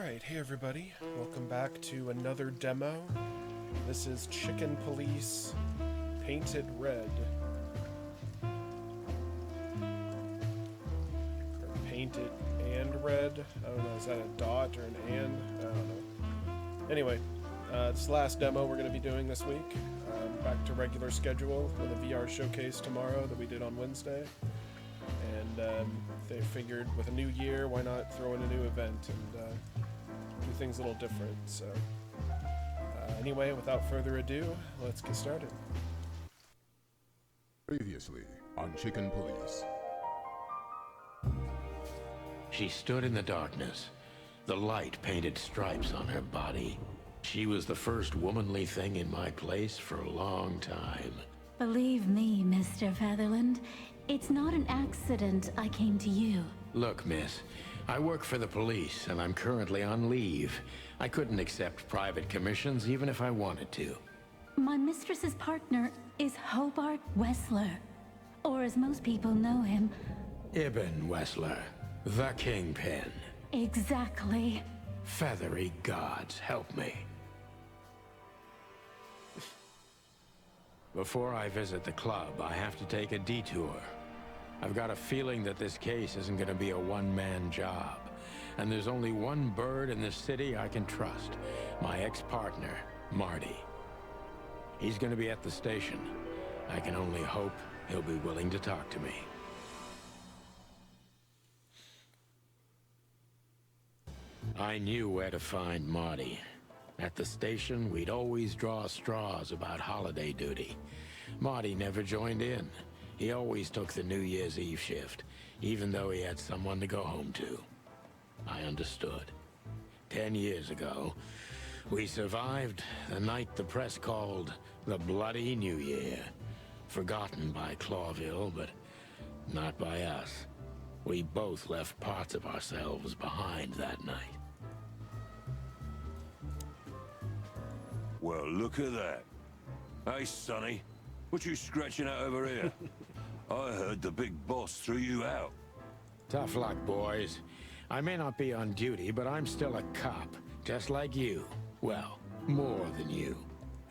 Alright, hey everybody. Welcome back to another demo. This is Chicken Police Painted Red. Or Painted and Red. I don't know, is that a dot or an and? I don't know. Anyway, it's the last demo we're going to be doing this week. Back to regular schedule with a VR showcase tomorrow that we did on Wednesday. And they figured with a new year, why not throw in a new event and do things a little different. So anyway, without further ado, let's get started. Previously on Chicken Police. She stood in the darkness. The light painted stripes on her body. She was the first womanly thing in my place for a long time. Believe me, Mr. Featherland, it's not an accident I came to you. Look, miss, I work for the police, and I'm currently on leave. I couldn't accept private commissions even if I wanted to. My mistress's partner is Hobart Wessler, or as most people know him... Ibn Wessler, the Kingpin. Exactly. Feathery gods, help me. Before I visit the club, I have to take a detour. I've got a feeling that this case isn't going to be a one-man job. And there's only one bird in this city I can trust. My ex-partner, Marty. He's going to be at the station. I can only hope he'll be willing to talk to me. I knew where to find Marty. At the station, we'd always draw straws about holiday duty. Marty never joined in. He always took the New Year's Eve shift, even though he had someone to go home to. I understood. 10 years ago, we survived the night the press called the Bloody New Year. Forgotten by Clawville, but not by us. We both left parts of ourselves behind that night. Well, look at that. Hey, Sonny, what you scratching at over here? I heard the big boss threw you out. Tough luck, boys. I may not be on duty, but I'm still a cop, just like you. Well, more than you.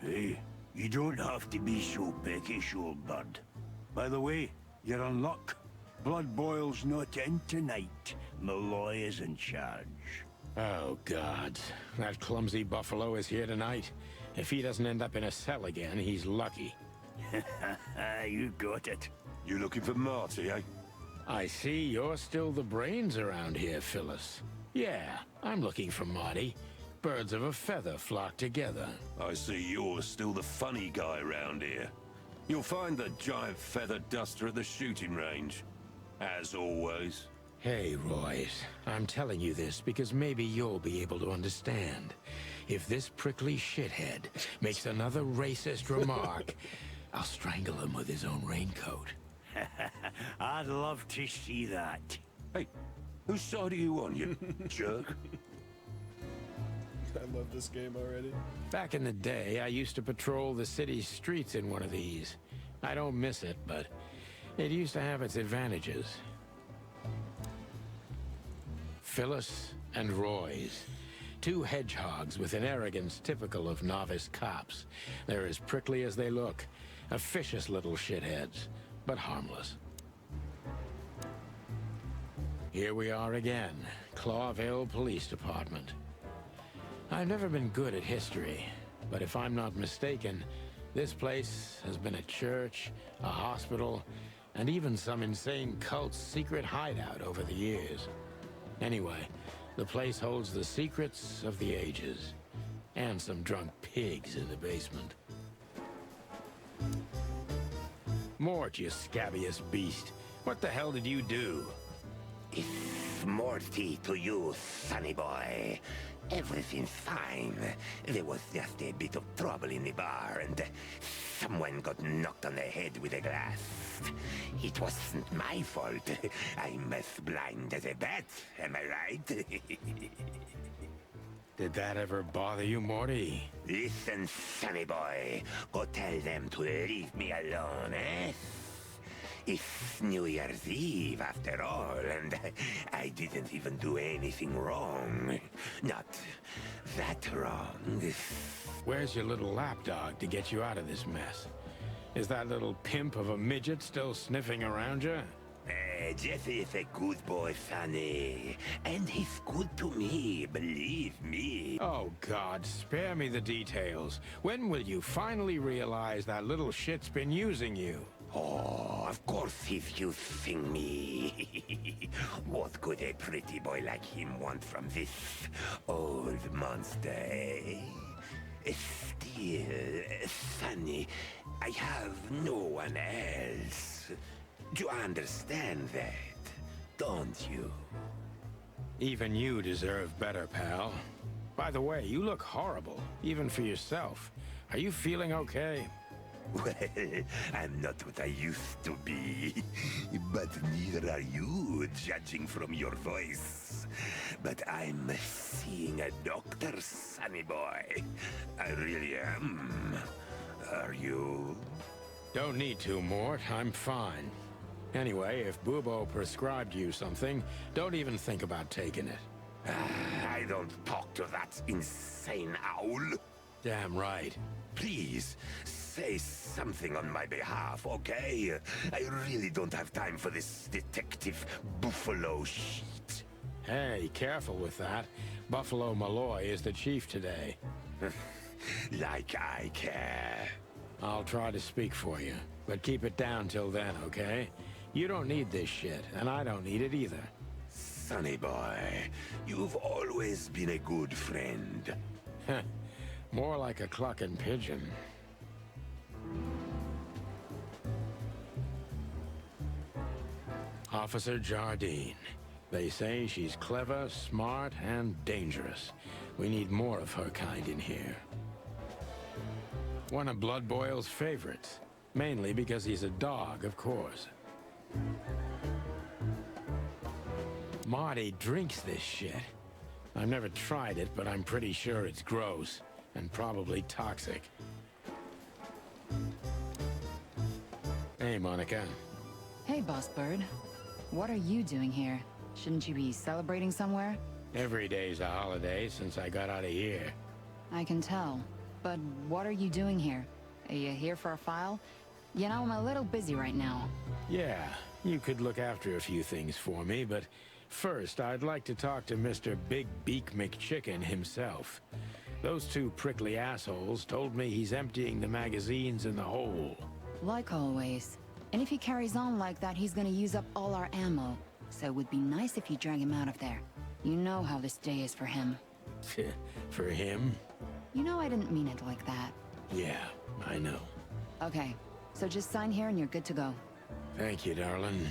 Hey, you don't have to be so peckish, old bird. By the way, you're on luck. Blood Boil's not in tonight. Malloy is in charge. Oh, God. That clumsy buffalo is here tonight. If he doesn't end up in a cell again, he's lucky. You got it. You looking for Marty, eh? I see you're still the brains around here, Phyllis. Yeah, I'm looking for Marty. Birds of a feather flock together. I see you're still the funny guy around here. You'll find the giant feather duster at the shooting range. As always. Hey, Royce. I'm telling you this because maybe you'll be able to understand. If this prickly shithead makes another racist remark, I'll strangle him with his own raincoat. I'd love to see that. Hey, whose side are you on, you jerk? I love this game already. Back in the day, I used to patrol the city's streets in one of these. I don't miss it, but it used to have its advantages. Phyllis and Royce. Two hedgehogs with an arrogance typical of novice cops. They're as prickly as they look. Officious little shitheads, but harmless. Here we are again, Clawville Police Department. I've never been good at history, but if I'm not mistaken, this place has been a church, a hospital, and even some insane cult's secret hideout over the years. Anyway, the place holds the secrets of the ages, and some drunk pigs in the basement. Mort, you scabbiest beast. What the hell did you do? It's Morty to you, sonny boy. Everything's fine. There was just a bit of trouble in the bar, and someone got knocked on the head with a glass. It wasn't my fault. I'm as blind as a bat, am I right? Did that ever bother you, Morty? Listen, sonny boy. Go tell them to leave me alone, eh? It's New Year's Eve after all, and I didn't even do anything wrong. Not that wrong. Where's your little lapdog to get you out of this mess? Is that little pimp of a midget still sniffing around you? Jesse is a good boy, Sonny. And he's good to me, believe me. Oh, God, spare me the details. When will you finally realize that little shit's been using you? Oh, of course he's using me. What could a pretty boy like him want from this old monster, eh? Still, Sonny, I have no one else. You understand that, don't you? Even you deserve better, pal. By the way, you look horrible, even for yourself. Are you feeling okay? Well, I'm not what I used to be. But neither are you, judging from your voice. But I'm seeing a doctor, Sonny boy. I really am. Are you? Don't need to, Mort. I'm fine. Anyway, if Bubo prescribed you something, don't even think about taking it. I don't talk to that insane owl. Damn right. Please, say something on my behalf, okay? I really don't have time for this detective buffalo shit. Hey, careful with that. Buffalo Malloy is the chief today. Like I care. I'll try to speak for you, but keep it down till then, okay? You don't need this shit, and I don't need it either. Sonny boy, you've always been a good friend. More like a clucking pigeon. Officer Jardine. They say she's clever, smart, and dangerous. We need more of her kind in here. One of Blood Boyle's favorites. Mainly because he's a dog, of course. Marty drinks this shit. I've never tried it, but I'm pretty sure it's gross. And probably toxic. Hey, Monica. Hey, Boss Bird. What are you doing here? Shouldn't you be celebrating somewhere? Every day's a holiday since I got out of here. I can tell. But what are you doing here? Are you here for a file? You know, I'm a little busy right now. Yeah, you could look after a few things for me, but first I'd like to talk to Mr. Big Beak McChicken himself. Those two prickly assholes told me he's emptying the magazines in the hole. Like always. And if he carries on like that, he's gonna use up all our ammo. So it would be nice if you drag him out of there. You know how this day is for him. For him? You know I didn't mean it like that. Yeah, I know. Okay, so just sign here and you're good to go. Thank you, darling.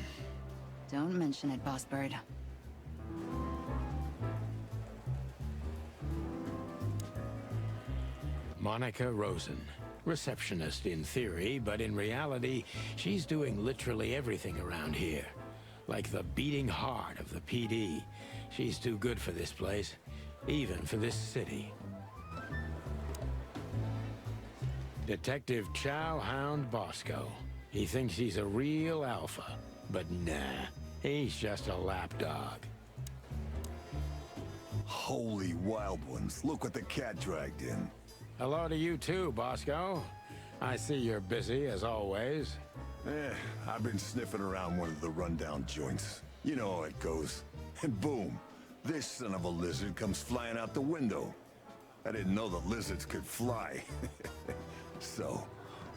Don't mention it, Boss Bird. Monica Rosen. Receptionist in theory, but in reality, she's doing literally everything around here. Like the beating heart of the PD. She's too good for this place, even for this city. Detective Chow Hound Bosco. He thinks he's a real alpha, but nah, he's just a lapdog. Holy wild ones, look what the cat dragged in. Hello to you too, Bosco. I see you're busy, as always. I've been sniffing around one of the rundown joints. You know how it goes. And boom, this son of a lizard comes flying out the window. I didn't know the lizards could fly. So,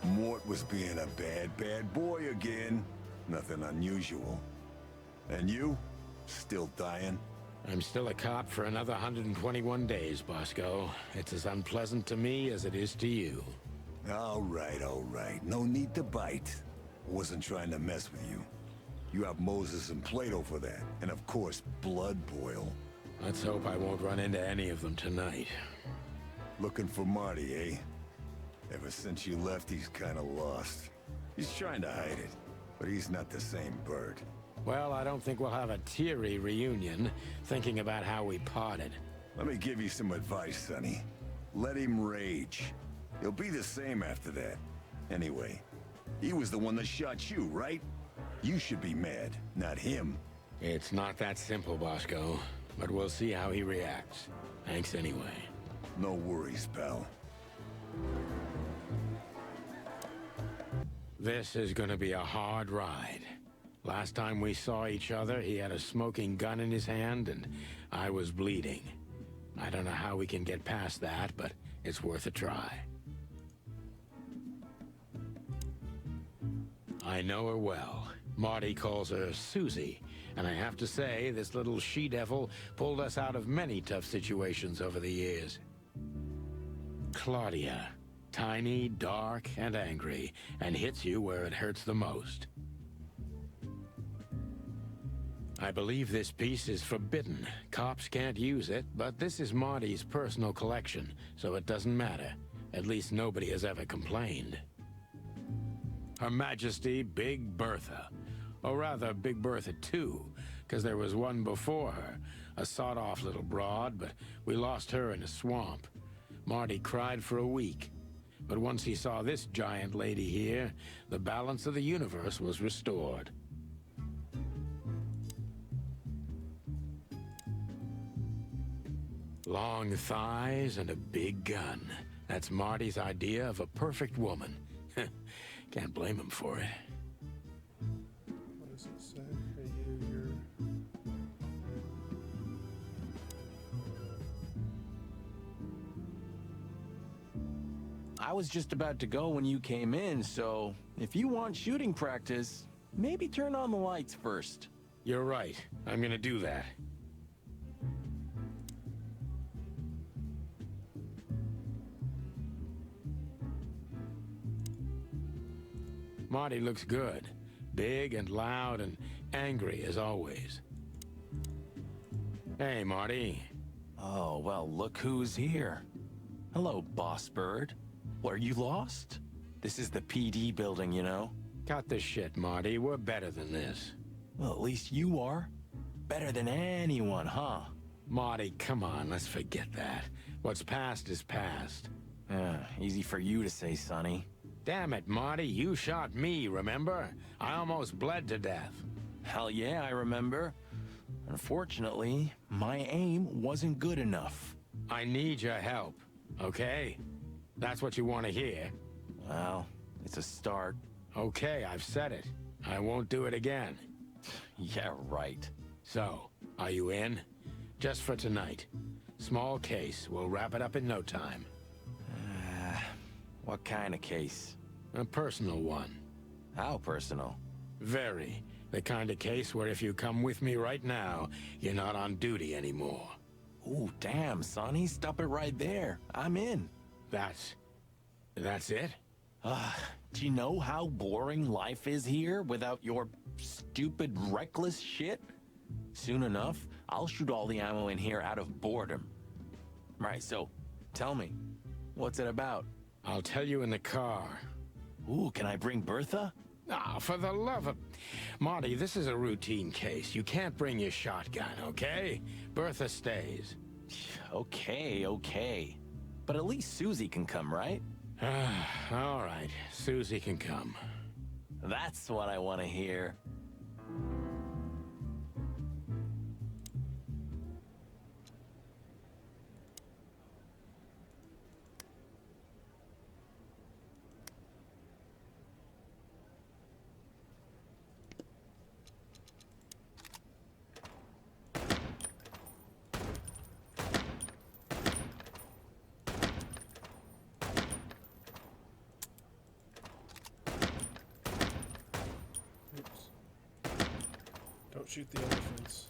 Mort was being a bad boy again. Nothing unusual. And you? Still dying? I'm still a cop for another 121 days, Bosco. It's as unpleasant to me as it is to you. All right. No need to bite. Wasn't trying to mess with you. You have Moses and Plato for that. And of course, Blood Boil. Let's hope I won't run into any of them tonight. Looking for Marty, eh? Ever since you left, he's kinda lost. He's trying to hide it, but he's not the same bird. Well, I don't think we'll have a teary reunion, thinking about how we parted. Let me give you some advice, Sonny. Let him rage. He'll be the same after that. Anyway, he was the one that shot you, right? You should be mad, not him. It's not that simple, Bosco. But we'll see how he reacts. Thanks anyway. No worries, pal. This is gonna be a hard ride. Last time we saw each other, he had a smoking gun in his hand, and I was bleeding. I don't know how we can get past that, but it's worth a try. I know her well. Marty calls her Susie, and I have to say, this little she-devil pulled us out of many tough situations over the years. Claudia. Tiny, dark, and angry, and hits you where it hurts the most. I believe this piece is forbidden. Cops can't use it, but this is Marty's personal collection, so it doesn't matter. At least nobody has ever complained. Her Majesty Big Bertha. Or rather, Big Bertha 2, because there was one before her. A sawed-off little broad, but we lost her in a swamp. Marty cried for a week. But once he saw this giant lady here, the balance of the universe was restored. Long thighs and a big gun. That's Marty's idea of a perfect woman. Can't blame him for it. What does it say? Hey, you're... I was just about to go when you came in, so if you want shooting practice, maybe turn on the lights first. You're right. I'm gonna do that. Marty looks good. Big and loud and angry as always. Hey, Marty. Oh, well, look who's here. Hello, boss bird. Were you lost? This is the PD building, you know? Cut the shit, Marty. We're better than this. Well, at least you are. Better than anyone, huh? Marty, come on, let's forget that. What's past is past. Easy for you to say, Sonny. Damn it, Marty, you shot me, remember? I almost bled to death. Hell yeah, I remember. Unfortunately, my aim wasn't good enough. I need your help, okay? That's what you want to hear. Well, it's a start. Okay, I've said it. I won't do it again. Yeah, right. So, are you in? Just for tonight. Small case. We'll wrap it up in no time. What kind of case? A personal one. How personal? Very. The kind of case where if you come with me right now, you're not on duty anymore. Ooh, damn, Sonny. Stop it right there. I'm in. That's it? Do you know how boring life is here without your stupid, reckless shit? Soon enough, I'll shoot all the ammo in here out of boredom. Right, so, tell me, what's it about? I'll tell you in the car. Ooh, can I bring Bertha? Ah, for the love of... Marty, this is a routine case. You can't bring your shotgun, okay? Bertha stays. Okay. But at least Susie can come, right? All right, Susie can come. That's what I want to hear. Don't shoot the elephants.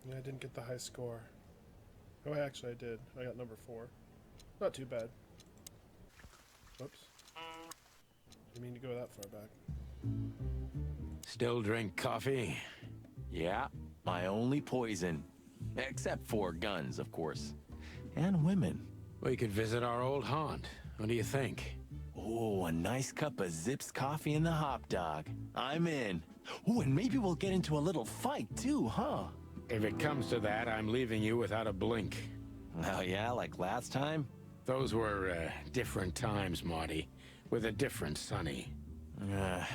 Yeah, I didn't get the high score. Oh, actually I did. I got number 4. Not too bad. Didn't mean to go that far back. Still drink coffee? Yeah, my only poison. Except for guns, of course. And women. We could visit our old haunt. What do you think? Oh, a nice cup of Zips coffee and the hop dog. I'm in. Oh, and maybe we'll get into a little fight too, huh? If it comes to that, I'm leaving you without a blink. Oh yeah, like last time? Those were different times, Marty. With a different Sonny. Well,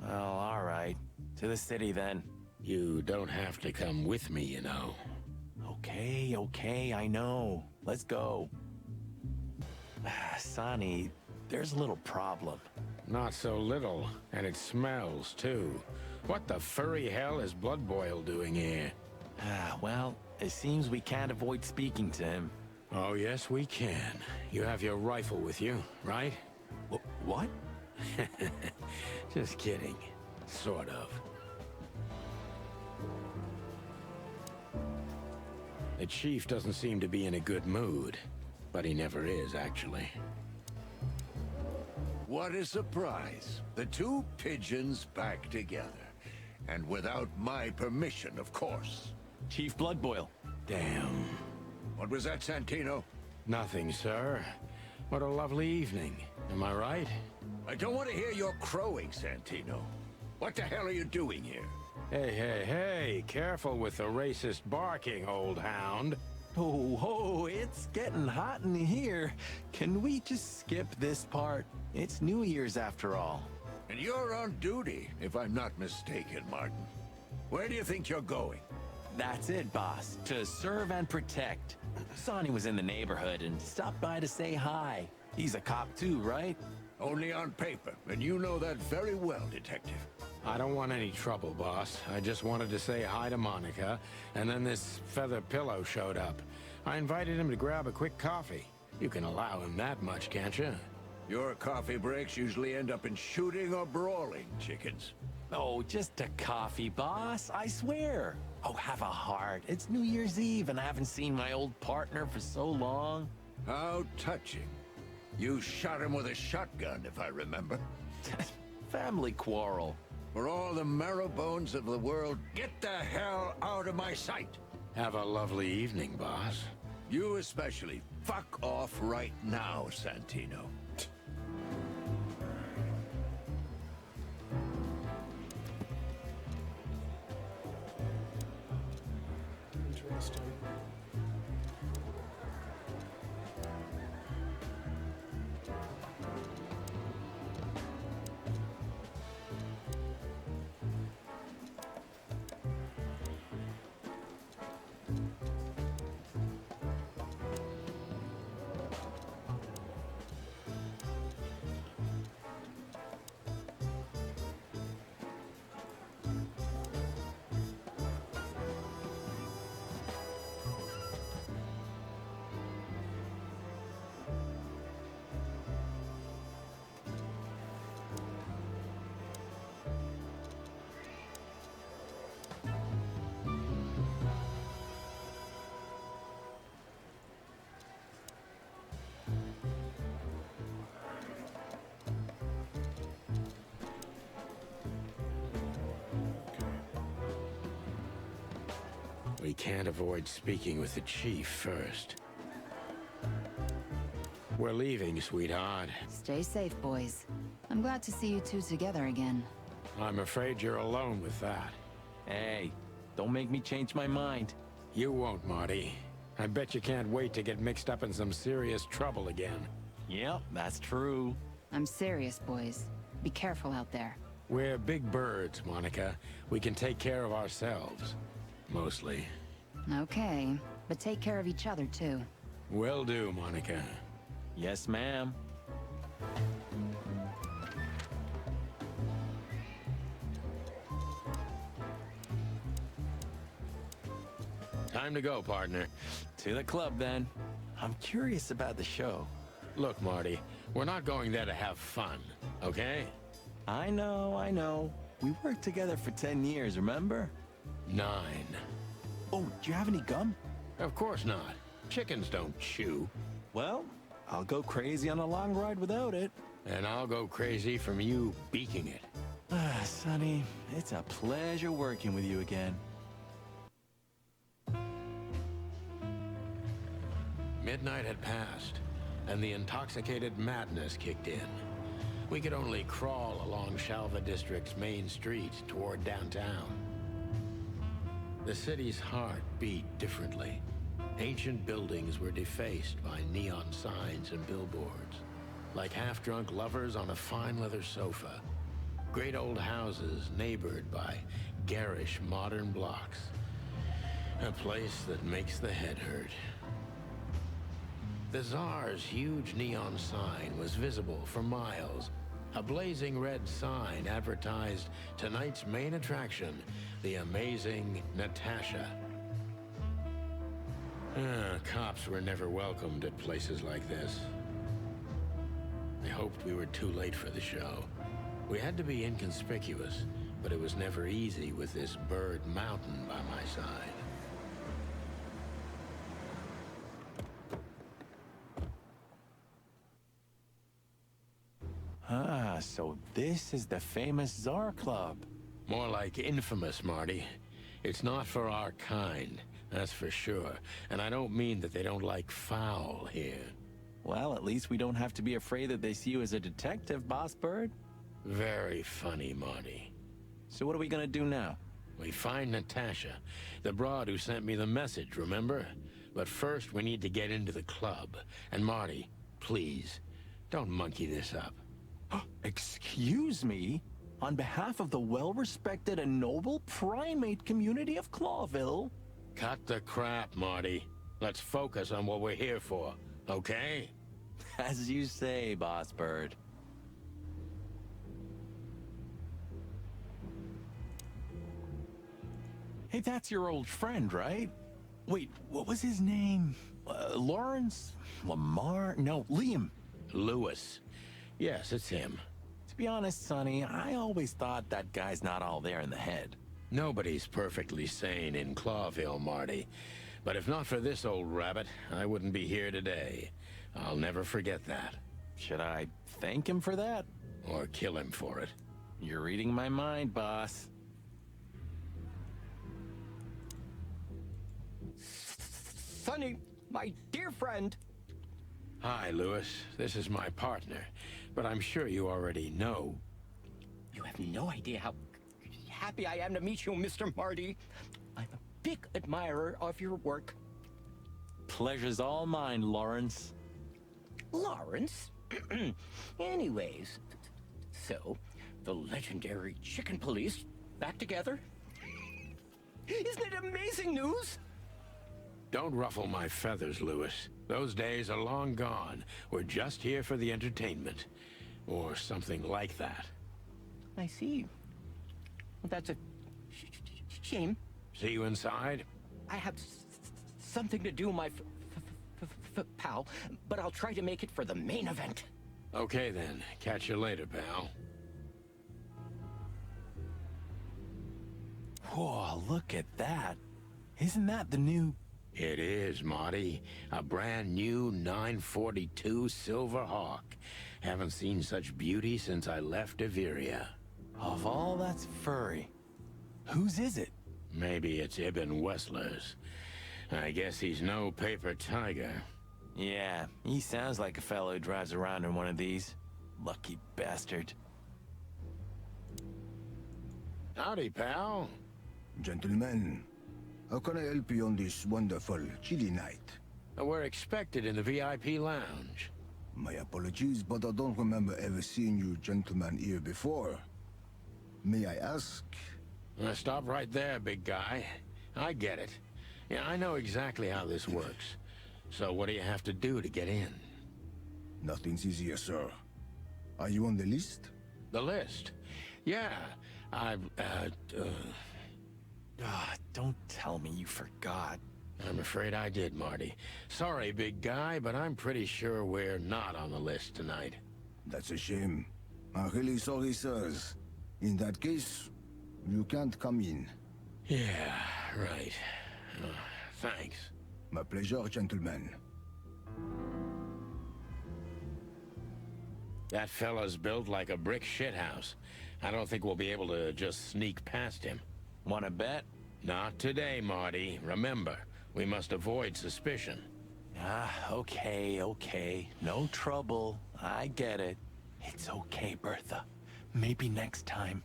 all right. To the city then. You don't have to come with me, you know. Okay, I know. Let's go. Sonny, there's a little problem. Not so little, and it smells, too. What the furry hell is Blood Boil doing here? Well, it seems we can't avoid speaking to him. Oh, yes, we can. You have your rifle with you, right? What? Just kidding. Sort of. The chief doesn't seem to be in a good mood, but he never is, actually. What a surprise. The two pigeons back together. And without my permission, of course. Chief Bloodboil. Damn. What was that, Santino? Nothing, sir. What a lovely evening. Am I right? I don't want to hear your crowing, Santino. What the hell are you doing here? Hey, careful with the racist barking, old hound. Oh, it's getting hot in here. Can we just skip this part? It's New Year's after all. And you're on duty, if I'm not mistaken, Martin. Where do you think you're going? That's it, boss. To serve and protect. Sonny was in the neighborhood and stopped by to say hi. He's a cop too, right? Only on paper, and you know that very well, Detective. I don't want any trouble, boss. I just wanted to say hi to Monica, and then this feather pillow showed up. I invited him to grab a quick coffee. You can allow him that much, can't you? Your coffee breaks usually end up in shooting or brawling, chickens. Oh, just a coffee, boss. I swear. Oh, have a heart. It's New Year's Eve, and I haven't seen my old partner for so long. How touching. You shot him with a shotgun, if I remember. Family quarrel. For all the marrow bones of the world, get the hell out of my sight! Have a lovely evening, boss. You especially. Fuck off right now, Santino. Interesting. We can't avoid speaking with the chief first. We're leaving, sweetheart. Stay safe, boys. I'm glad to see you two together again. I'm afraid you're alone with that. Hey, don't make me change my mind. You won't, Marty. I bet you can't wait to get mixed up in some serious trouble again. Yep, that's true. I'm serious, boys. Be careful out there. We're big birds, Monica. We can take care of ourselves. Mostly. Okay, but take care of each other, too. Will do, Monica. Yes, ma'am. Time to go, partner. To the club, then. I'm curious about the show. Look, Marty, we're not going there to have fun, okay? I know. We worked together for 10 years, remember? 9. Oh, do you have any gum? Of course not. Chickens don't chew. Well, I'll go crazy on a long ride without it. And I'll go crazy from you beaking it. Ah, Sonny, it's a pleasure working with you again. Midnight had passed, and the intoxicated madness kicked in. We could only crawl along Shalva District's main street toward downtown. The city's heart beat differently. Ancient buildings were defaced by neon signs and billboards, like half-drunk lovers on a fine leather sofa. Great old houses neighbored by garish modern blocks. A place that makes the head hurt. The Tsar's huge neon sign was visible for miles. A blazing red sign advertised tonight's main attraction, the amazing Natasha. Cops were never welcomed at places like this. I hoped we were too late for the show. We had to be inconspicuous, but it was never easy with this bird mountain by my side. Ah, so this is the famous Tsar Club. More like infamous, Marty. It's not for our kind, that's for sure. And I don't mean that they don't like foul here. Well, at least we don't have to be afraid that they see you as a detective, Boss Bird. Very funny, Marty. So what are we gonna do now? We find Natasha, the broad who sent me the message, remember? But first, we need to get into the club. And Marty, please, don't monkey this up. Excuse me? On behalf of the well-respected and noble primate community of Clawville? Cut the crap, Marty. Let's focus on what we're here for, okay? As you say, Boss Bird. Hey, that's your old friend, right? Wait, what was his name? Lawrence? Lamar? No, Liam. Lewis. Yes, it's him. To be honest, Sonny, I always thought that guy's not all there in the head. Nobody's perfectly sane in Clawville, Marty. But if not for this old rabbit, I wouldn't be here today. I'll never forget that. Should I thank him for that? Or kill him for it. You're reading my mind, boss. Sonny, my dear friend. Hi, Lewis. This is my partner. But I'm sure you already know. You have no idea how happy I am to meet you, Mr. Marty. I'm a big admirer of your work. Pleasure's all mine, Lawrence. Lawrence? Anyways, so, the legendary Chicken Police back together? Isn't it amazing news? Don't ruffle my feathers, Lewis. Those days are long gone. We're just here for the entertainment. Or something like that. I see. Well, that's a shame. See you inside? I have something to do, my pal, but I'll try to make it for the main event. Okay then. Catch you later, pal. Whoa, look at that. Isn't that the new... It is, Marty. A brand new 942 Silver Hawk. Haven't seen such beauty since I left Averia. Of all that's furry, whose is it? Maybe it's Ibn Wessler's. I guess he's no paper tiger. Yeah, he sounds like a fellow who drives around in one of these. Lucky bastard. Howdy, pal. Gentlemen, how can I help you on this wonderful, chilly night? We're expected in the VIP lounge. My apologies, but I don't remember ever seeing you gentlemen here before. May I ask? Stop right there, big guy. I get it. Yeah, I know exactly how this works. So what do you have to do to get in? Nothing's easier, sir. Are you on the list? The list? Yeah, don't tell me you forgot. I'm afraid I did, Marty. Sorry, big guy, but I'm pretty sure we're not on the list tonight. That's a shame. I'm really sorry, sirs. In that case, you can't come in. Yeah, right. Thanks. My pleasure, gentlemen. That fella's built like a brick shithouse. I don't think we'll be able to just sneak past him. Wanna bet? Not today, Marty. Remember, we must avoid suspicion. Okay. No trouble. I get it. It's okay, Bertha. Maybe next time.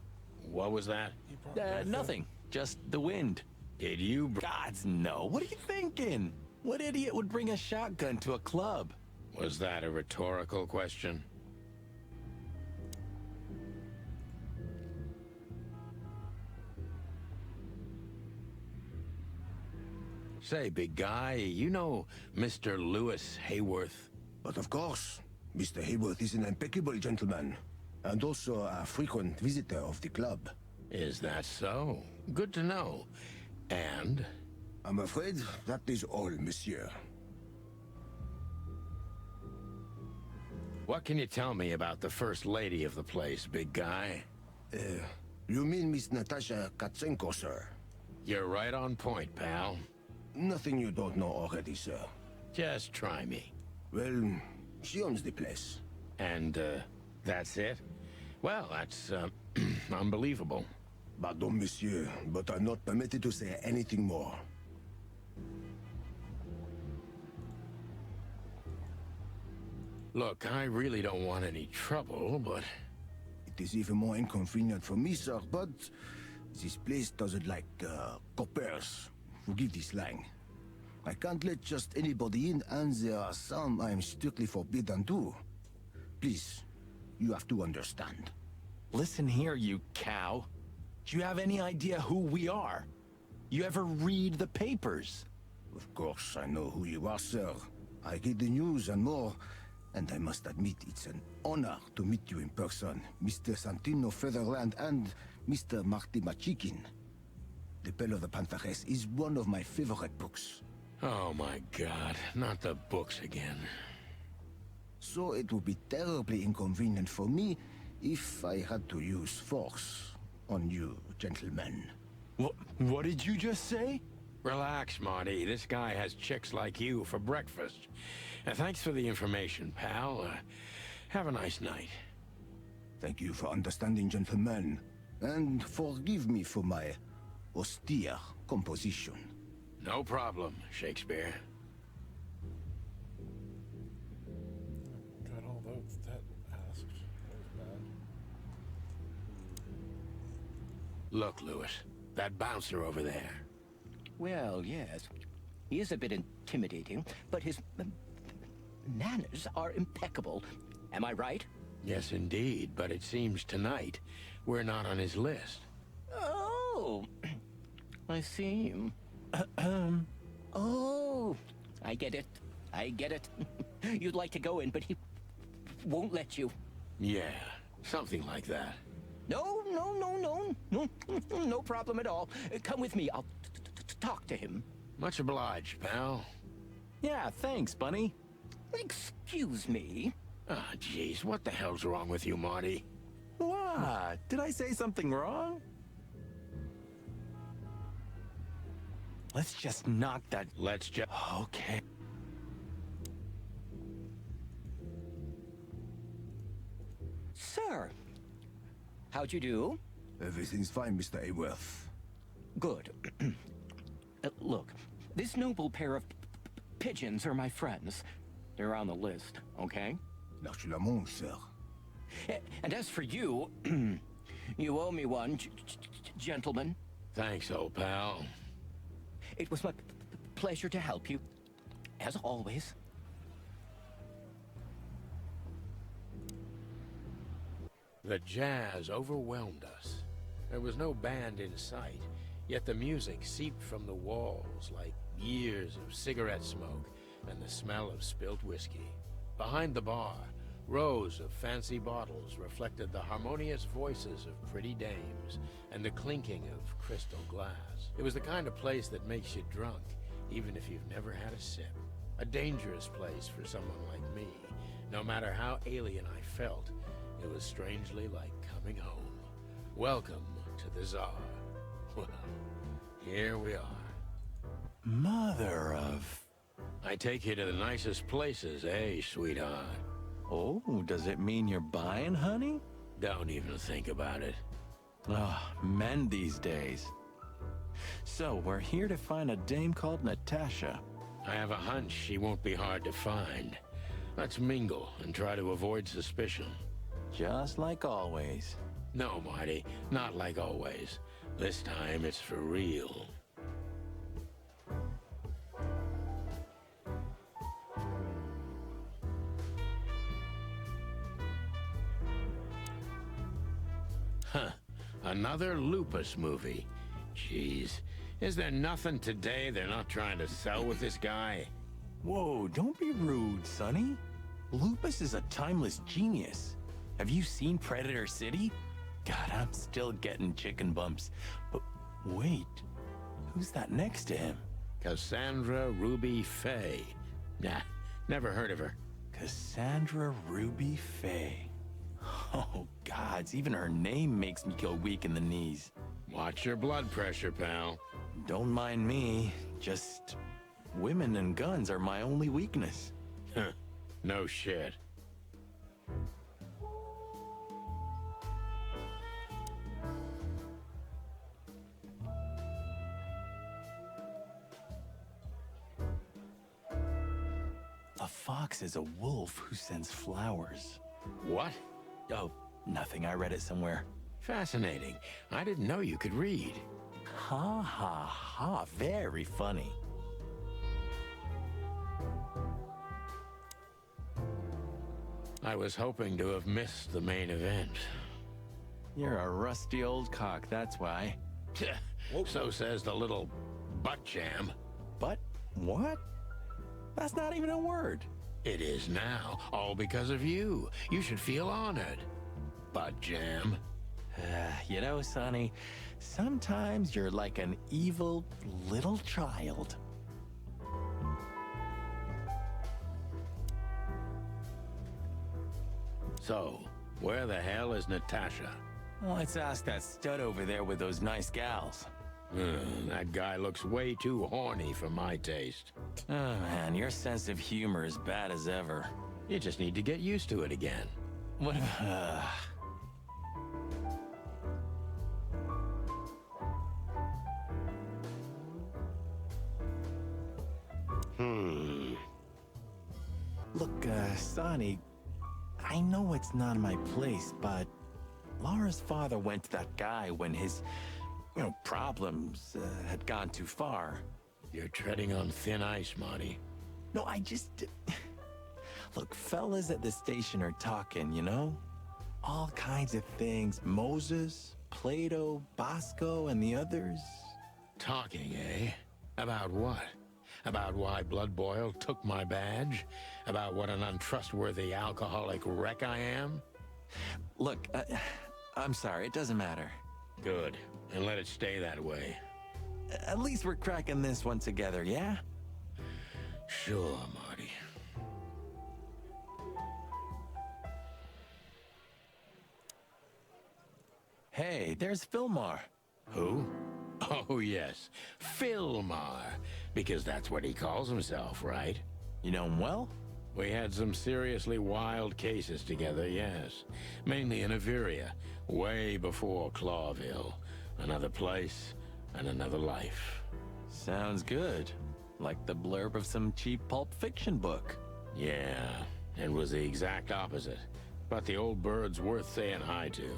What was that? Nothing. Just the wind. Did you... Gods, no. What are you thinking? What idiot would bring a shotgun to a club? Was that a rhetorical question? Say, big guy, you know Mr. Lewis Hayworth? But of course, Mr. Hayworth is an impeccable gentleman, and also a frequent visitor of the club. Is that so? Good to know. And? I'm afraid that is all, monsieur. What can you tell me about the first lady of the place, big guy? You mean Miss Natasha Katsenko, sir? You're right on point, pal. Nothing you don't know already, sir. Just try me. Well, she owns the place. And, that's it? Well, that's, unbelievable. Pardon, monsieur, but I'm not permitted to say anything more. Look, I really don't want any trouble, but... It is even more inconvenient for me, sir, but this place doesn't like, coppers. Forgive the slang. I can't let just anybody in, and there are some I'm strictly forbidden to. Please, you have to understand. Listen here, you cow. Do you have any idea who we are? You ever read the papers? Of course, I know who you are, sir. I read the news and more, and I must admit it's an honor to meet you in person, Mr. Santino Featherland and Mr. Marty Machikin. The Bell of the Pantheress is one of my favorite books. Oh my god, not the books again. So it would be terribly inconvenient for me if I had to use force on you, gentlemen. What did you just say? Relax, Marty. This guy has chicks like you for breakfast. And thanks for the information, pal. Have a nice night. Thank you for understanding, gentlemen. And forgive me for my austere composition. No problem, Shakespeare. Got all that asked. That was bad. Look, Lewis, that bouncer over there. Well, yes. He is a bit intimidating, but his manners are impeccable. Am I right? Yes, indeed, but it seems tonight we're not on his list. Oh, I see. Oh, I get it. You'd like to go in, but he won't let you. Yeah, something like that. No problem at all. Come with me. I'll talk to him. Much obliged, pal. Yeah, thanks, Bunny. Excuse me. Ah, jeez, what the hell's wrong with you, Marty? What? Did I say something wrong? Let's just knock that... Let's just... Okay. Sir, how'd you do? Everything's fine, Mr. Hayworth. Good. Look, this noble pair of pigeons are my friends. They're on the list, okay? Naturellement, sir. And as for you, you owe me one, gentlemen. Thanks, old pal. It was my pleasure to help you, as always. The jazz overwhelmed us. There was no band in sight, yet the music seeped from the walls like years of cigarette smoke and the smell of spilt whiskey. Behind the bar, rows of fancy bottles reflected the harmonious voices of pretty dames and the clinking of crystal glass. It was the kind of place that makes you drunk, even if you've never had a sip. A dangerous place for someone like me. No matter how alien I felt, it was strangely like coming home. Welcome to the Tsar. Well, here we are. Mother of... I take you to the nicest places, eh, sweetheart? Oh, does it mean you're buying, honey? Don't even think about it. Oh, men these days. So, we're here to find a dame called Natasha. I have a hunch she won't be hard to find. Let's mingle and try to avoid suspicion. Just like always. No, Marty, not like always. This time it's for real. Huh. Another Lupus movie. Jeez. Is there nothing today they're not trying to sell with this guy? Whoa, don't be rude, Sonny. Lupus is a timeless genius. Have you seen Predator City? God, I'm still getting chicken bumps. But wait, who's that next to him? Cassandra Ruby Faye. Nah, never heard of her. Cassandra Ruby Faye. Oh, gods, even her name makes me go weak in the knees. Watch your blood pressure, pal. Don't mind me, just women and guns are my only weakness. Huh, no shit. A fox is a wolf who sends flowers. What? Oh, nothing. I read it somewhere. Fascinating. I didn't know you could read. Ha ha ha. Very funny. I was hoping to have missed the main event. You're a rusty old cock, that's why. So says the little butt jam. But what? That's not even a word. It is now, all because of you. You should feel honored. Butt jam. You know, Sonny, sometimes you're like an evil little child. So, where the hell is Natasha? Well, let's ask that stud over there with those nice gals. That guy looks way too horny for my taste. Oh man, your sense of humor is bad as ever. You just need to get used to it again. What? Look, Sonny, I know it's not my place, but Laura's father went to that guy when his, problems had gone too far. You're treading on thin ice, Marty. No, I just... Look, fellas at the station are talking, you know? All kinds of things. Moses, Plato, Bosco, and the others. Talking, eh? About what? About why Blood Boil took my badge? About what an untrustworthy alcoholic wreck I am? Look, I'm sorry, it doesn't matter. Good, and let it stay that way. At least we're cracking this one together, yeah? Sure, Marty. Hey, there's Fillmar. Who? Oh, yes. Fillmar. Because that's what he calls himself, right? You know him well? We had some seriously wild cases together, yes. Mainly in Averia, way before Clawville. Another place and another life. Sounds good. Like the blurb of some cheap pulp fiction book. Yeah, it was the exact opposite. But the old bird's worth saying hi to.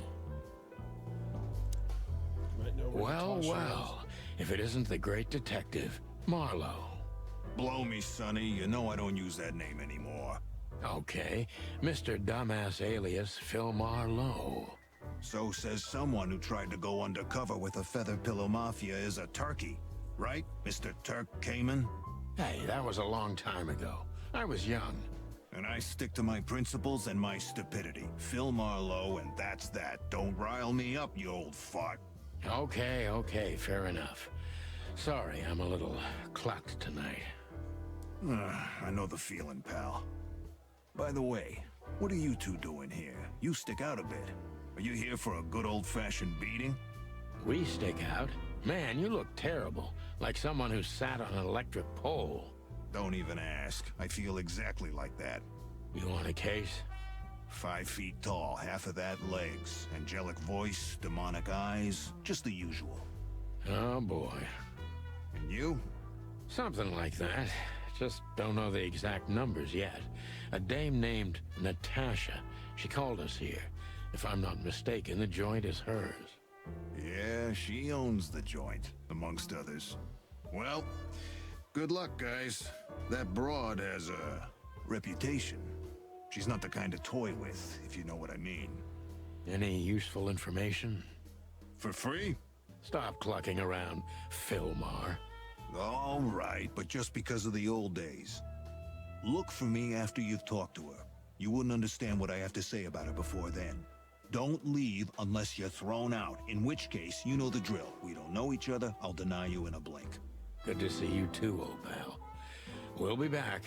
Well, well, if it isn't the great detective, Marlowe. Blow me, Sonny. You know I don't use that name anymore. Okay, Mr. Dumbass alias Phil Marlowe. So says someone who tried to go undercover with a Feather Pillow Mafia is a turkey. Right, Mr. Turk Cayman? Hey, that was a long time ago. I was young. And I stick to my principles and my stupidity. Phil Marlowe, and that's that. Don't rile me up, you old fart. Okay, fair enough. Sorry, I'm a little clucked tonight. I know the feeling, pal. By the way, what are you two doing here? You stick out a bit. Are you here for a good old-fashioned beating? We stick out? Man, you look terrible. Like someone who sat on an electric pole. Don't even ask. I feel exactly like that. You want a case? 5 feet tall, half of that legs. Angelic voice, demonic eyes, just the usual. Oh boy. And you? Something like that. Just don't know the exact numbers yet. A dame named Natasha. She called us here. If I'm not mistaken, the joint is hers. Yeah, she owns the joint, amongst others. Well, good luck, guys. That broad has a reputation. She's not the kind to toy with, if you know what I mean. Any useful information? For free? Stop clucking around, Philmar. All right, but just because of the old days. Look for me after you've talked to her. You wouldn't understand what I have to say about her before then. Don't leave unless you're thrown out, in which case, you know the drill. We don't know each other, I'll deny you in a blink. Good to see you too, old pal. We'll be back.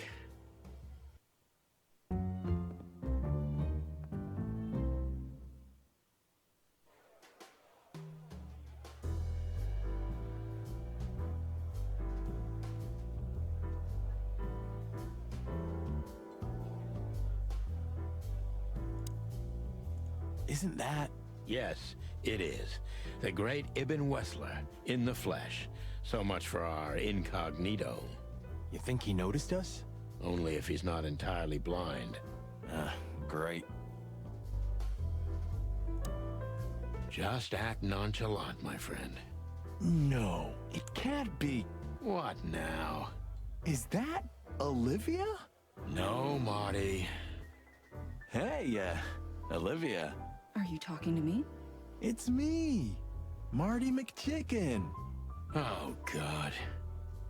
Isn't that... Yes, it is. The great Ibn Wessler, in the flesh. So much for our incognito. You think he noticed us? Only if he's not entirely blind. Great. Just act nonchalant, my friend. No, it can't be. What now? Is that Olivia? No, Marty. Hey, Olivia. Are you talking to me? It's me, Marty McChicken. Oh, God.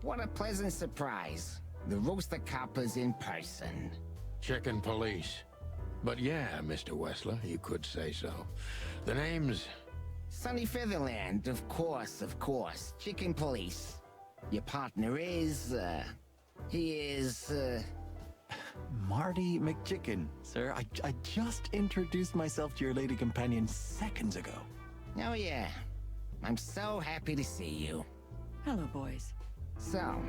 What a pleasant surprise. The Rooster Copper's in person. Chicken police. But yeah, Mr. Wessler, you could say so. The name's... Sunny Featherland, of course, of course. Chicken police. Your partner is, he is, Marty McChicken, sir. I just introduced myself to your lady companion seconds ago. Oh yeah. I'm so happy to see you. Hello, boys. So,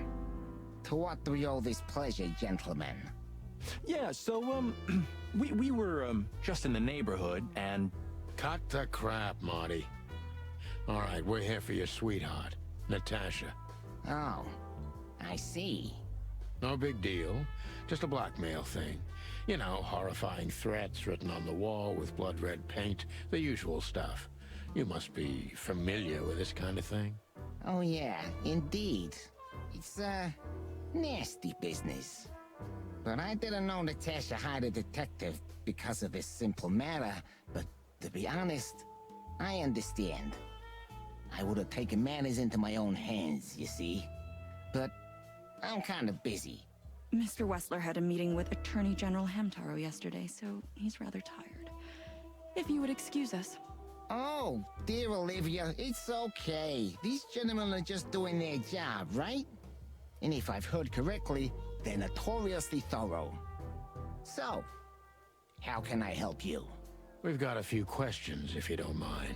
to what do we owe this pleasure, gentlemen? Yeah, so, we were, just in the neighborhood, and... Cut the crap, Marty. All right, we're here for your sweetheart, Natasha. Oh, I see. No big deal. Just a blackmail thing. You know, horrifying threats written on the wall with blood-red paint, the usual stuff. You must be familiar with this kind of thing. Oh yeah, indeed. It's, nasty business. But I didn't know Natasha hired a detective because of this simple matter, but to be honest, I understand. I would have taken matters into my own hands, you see. But I'm kind of busy. Mr. Wessler had a meeting with Attorney General Hamtaro yesterday, so he's rather tired. If you would excuse us. Oh, dear Olivia, it's okay. These gentlemen are just doing their job, right? And if I've heard correctly, they're notoriously thorough. So, how can I help you? We've got a few questions, if you don't mind.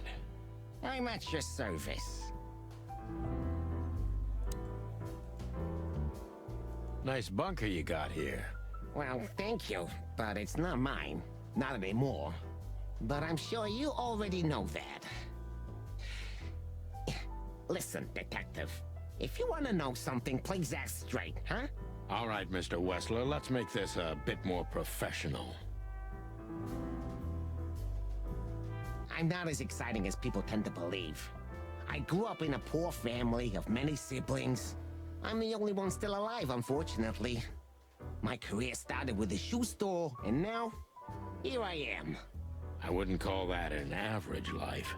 I'm at your service. Nice bunker you got here. Well, thank you, but it's not mine. Not anymore. But I'm sure you already know that. Listen, detective. If you want to know something, please ask straight, huh? All right, Mr. Wessler, let's make this a bit more professional. I'm not as exciting as people tend to believe. I grew up in a poor family of many siblings. I'm the only one still alive, unfortunately. My career started with a shoe store, and now, here I am. I wouldn't call that an average life.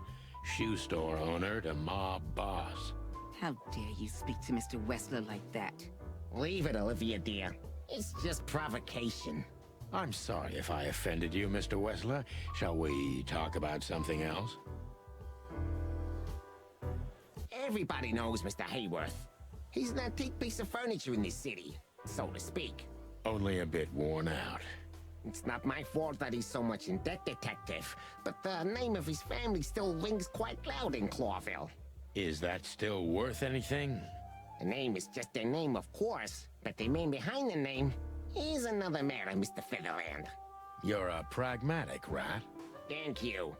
Shoe store owner to mob boss. How dare you speak to Mr. Wessler like that? Leave it, Olivia, dear. It's just provocation. I'm sorry if I offended you, Mr. Wessler. Shall we talk about something else? Everybody knows Mr. Hayworth. He's an antique piece of furniture in this city, so to speak. Only a bit worn out. It's not my fault that he's so much in debt, detective, but the name of his family still rings quite loud in Clawville. Is that still worth anything? The name is just their name, of course, but the man behind the name is another matter, Mr. Featherland. You're a pragmatic rat. Thank you.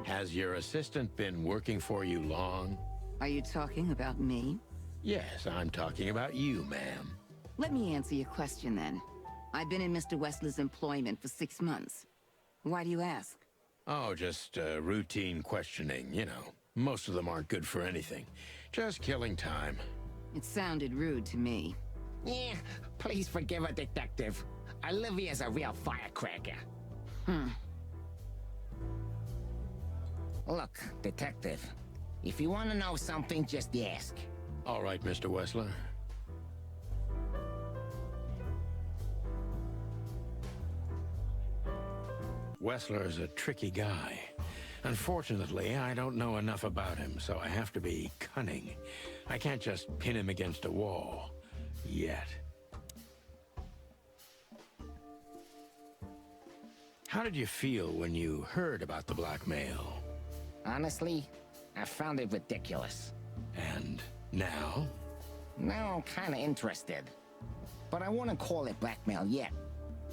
Has your assistant been working for you long? Are you talking about me? Yes, I'm talking about you, ma'am. Let me answer your question then. I've been in Mr. Wessler's employment for 6 months. Why do you ask? Oh, just routine questioning, you know. Most of them aren't good for anything. Just killing time. It sounded rude to me. Yeah, please forgive a detective. Olivia's a real firecracker. Look, detective, if you want to know something, just ask. All right, Mr. Wessler. Wessler is a tricky guy. Unfortunately, I don't know enough about him, so I have to be cunning. I can't just pin him against a wall. Yet. How did you feel when you heard about the blackmail? Honestly, I found it ridiculous. And now? Now I'm kinda interested. But I wouldn't call it blackmail yet.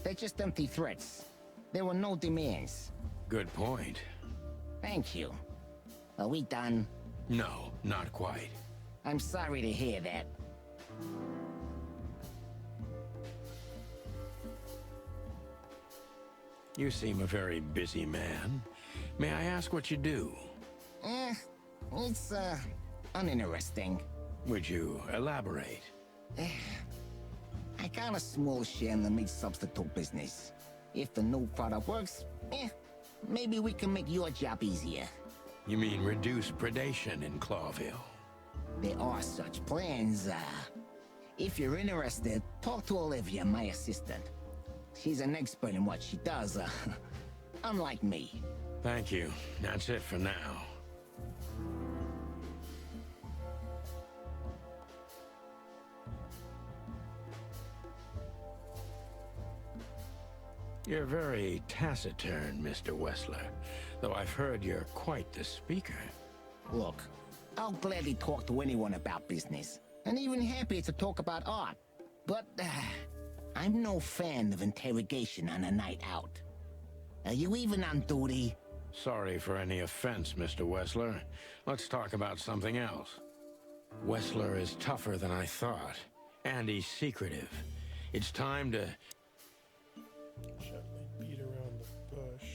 They're just empty threats. There were no demands. Good point. Thank you. Are we done? No, not quite. I'm sorry to hear that. You seem a very busy man. May I ask what you do? It's, uninteresting. Would you elaborate? I got a small share in the meat substitute business. If the new product works, maybe we can make your job easier. You mean reduce predation in Clawville? There are such plans. If you're interested, talk to Olivia, my assistant. She's an expert in what she does, unlike me. Thank you. That's it for now. You're very taciturn, Mr. Wessler, though I've heard you're quite the speaker. Look, I'll gladly talk to anyone about business, and even happier to talk about art. But I'm no fan of interrogation on a night out. Are you even on duty? Sorry for any offense, Mr. Wessler. Let's talk about something else. Wessler is tougher than I thought, and he's secretive. It's time to... Gently beat around the bush.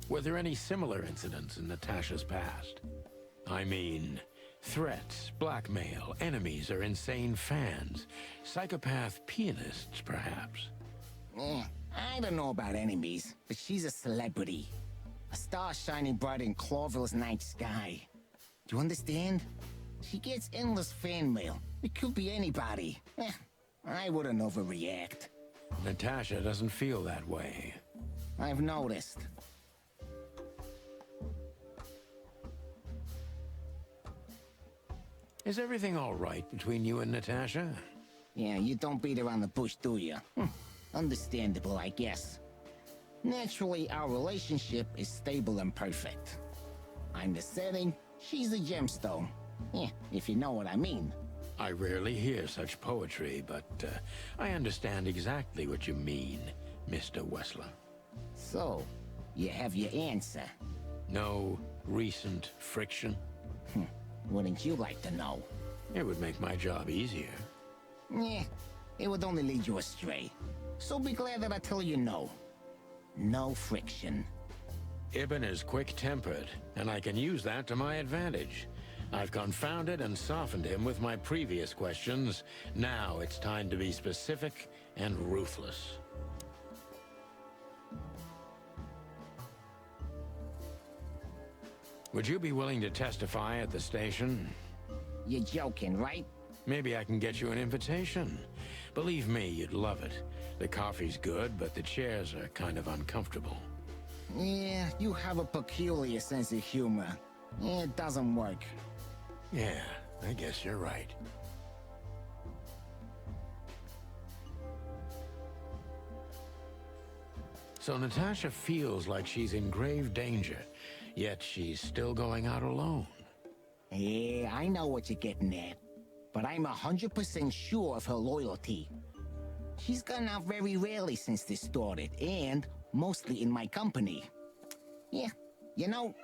Were there any similar incidents in Natasha's past? I mean, threats, blackmail, enemies or insane fans, psychopath pianists, perhaps? I don't know about enemies, but she's a celebrity. A star shining bright in Clawville's night sky. Do you understand? She gets endless fan mail. It could be anybody. I wouldn't overreact. Natasha doesn't feel that way. I've noticed. Is everything all right between you and Natasha? Yeah, you don't beat around the bush, do you? Understandable, I guess. Naturally, our relationship is stable and perfect. I'm the setting, she's the gemstone. Yeah, if you know what I mean. I rarely hear such poetry, but I understand exactly what you mean, Mr. Wessler. So, you have your answer. No recent friction? Wouldn't you like to know? It would make my job easier. Yeah, it would only lead you astray. So be glad that I tell you no. No friction. Ibn is quick-tempered, and I can use that to my advantage. I've confounded and softened him with my previous questions. Now it's time to be specific and ruthless. Would you be willing to testify at the station? You're joking, right? Maybe I can get you an invitation. Believe me, you'd love it. The coffee's good, but the chairs are kind of uncomfortable. Yeah, you have a peculiar sense of humor. It doesn't work. Yeah, I guess you're right. So Natasha feels like she's in grave danger, yet she's still going out alone. Yeah, I know what you're getting at. But I'm 100% sure of her loyalty. She's gone out very rarely since this started, and mostly in my company. Yeah, you know,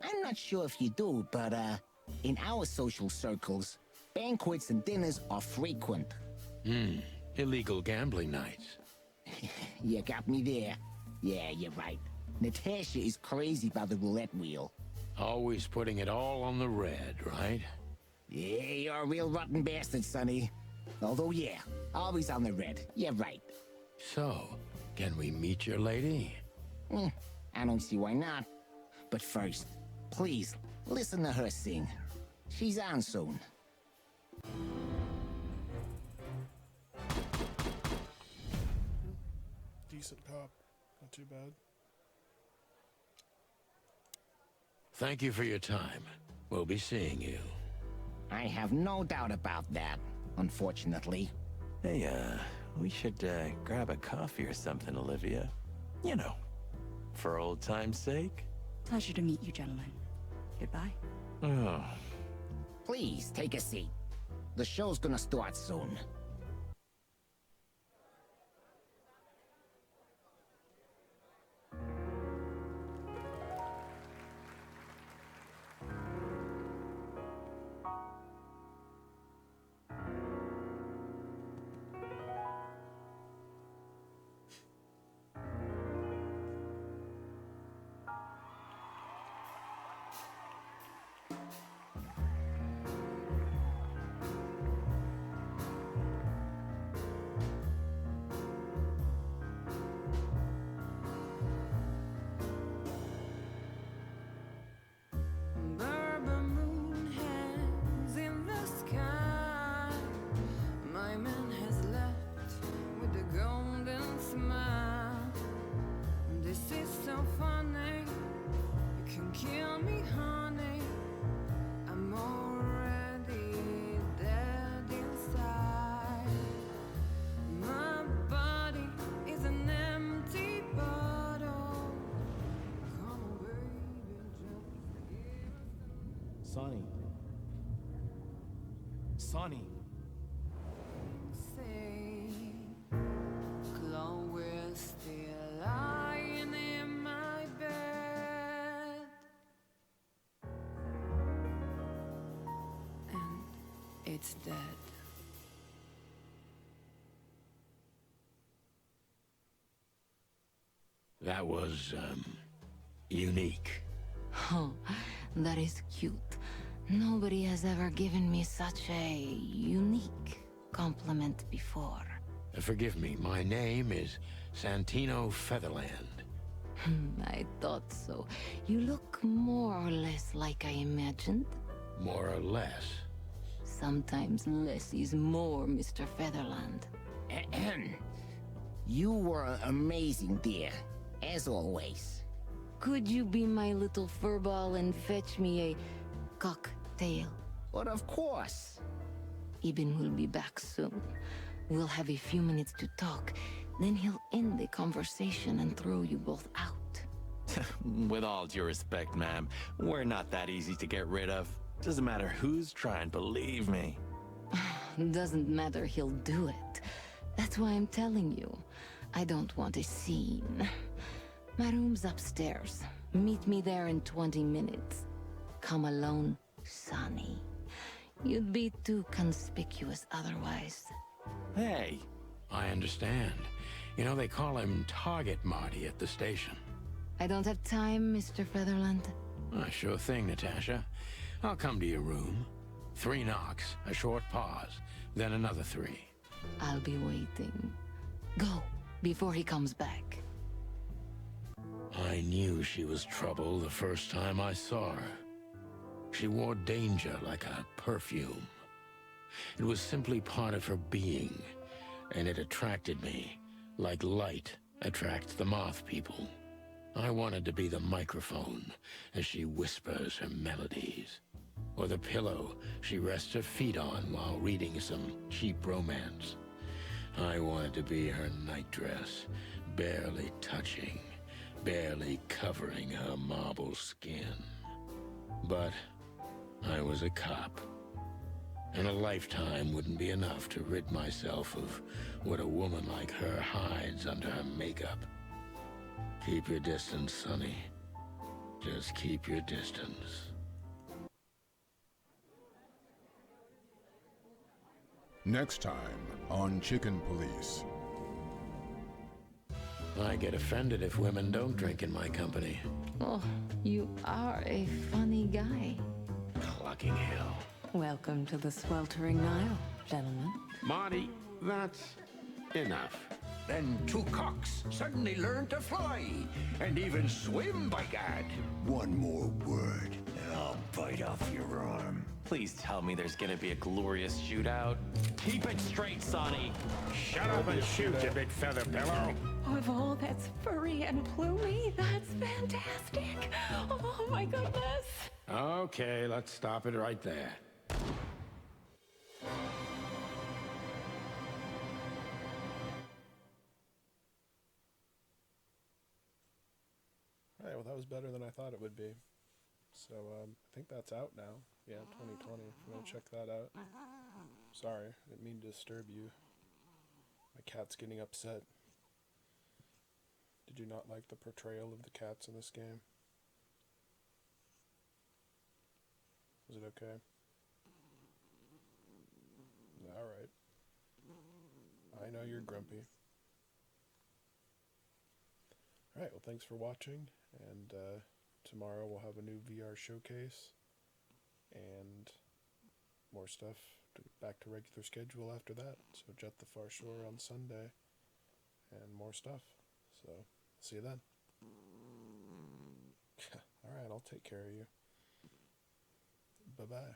I'm not sure if you do, but in our social circles, banquets and dinners are frequent. Illegal gambling nights. You got me there. Yeah, you're right. Natasha is crazy about the roulette wheel. Always putting it all on the red, right? Yeah, you're a real rotten bastard, Sonny. Although, yeah, always on the red. You're right. So, can we meet your lady? I don't see why not. But first, please, listen to her sing. She's on soon. Decent cop. Not too bad. Thank you for your time. We'll be seeing you. I have no doubt about that, unfortunately. Hey, we should grab a coffee or something, Olivia. You know, for old time's sake. Pleasure to meet you, gentlemen. Goodbye. Oh. Please, take a seat. The show's gonna start soon. Sonny. Chloe's still lying in my bed, and it's dead. That was, unique. Oh, that is cute. Nobody has ever given me such a unique compliment before. Forgive me, my name is Santino Featherland. I thought so. You look more or less like I imagined. More or less. Sometimes less is more, Mr. Featherland. You were amazing, dear. As always. Could you be my little furball and fetch me a cocktail? But of course. Ibn will be back soon. We'll have a few minutes to talk. Then he'll end the conversation and throw you both out. With all due respect, ma'am, we're not that easy to get rid of. Doesn't matter who's trying, believe me. Doesn't matter, he'll do it. That's why I'm telling you. I don't want a scene. My room's upstairs. Meet me there in 20 minutes. Come alone, Sonny. You'd be too conspicuous otherwise. Hey. I understand. You know, they call him Target Marty at the station. I don't have time, Mr. Featherland. Sure thing, Natasha. I'll come to your room. 3 knocks, a short pause, then another 3. I'll be waiting. Go, before he comes back. I knew she was trouble the first time I saw her. She wore danger like a perfume. It was simply part of her being, and it attracted me, like light attracts the moth people. I wanted to be the microphone as she whispers her melodies, or the pillow she rests her feet on while reading some cheap romance. I wanted to be her nightdress, barely touching, barely covering her marble skin. But I was a cop, and a lifetime wouldn't be enough to rid myself of what a woman like her hides under her makeup. Keep your distance, Sonny. Just keep your distance. Next time on Chicken Police. I get offended if women don't drink in my company. Oh, you are a funny guy. Clucking hell. Welcome to the sweltering Nile, gentlemen. Marty, that's enough. Then two cocks suddenly learned to fly, and even swim, by gad. One more word, and I'll bite off your arm. Please tell me there's gonna be a glorious shootout. Keep it straight, Sonny. Shut up and shoot, you big feather pillow. Of all that's furry and plumey, that's fantastic. Oh my goodness. Okay, let's stop it right there. Alright, well that was better than I thought it would be. So, I think that's out now. Yeah, 2020, if you want to check that out. Sorry, I didn't mean to disturb you. My cat's getting upset. Did you not like the portrayal of the cats in this game? Was it okay? Alright. I know you're grumpy. Alright, well thanks for watching, and tomorrow we'll have a new VR showcase, and more stuff back to regular schedule after that. So Jet the Far Shore on Sunday, and more stuff. So, see you then. Alright, I'll take care of you. Bye-bye.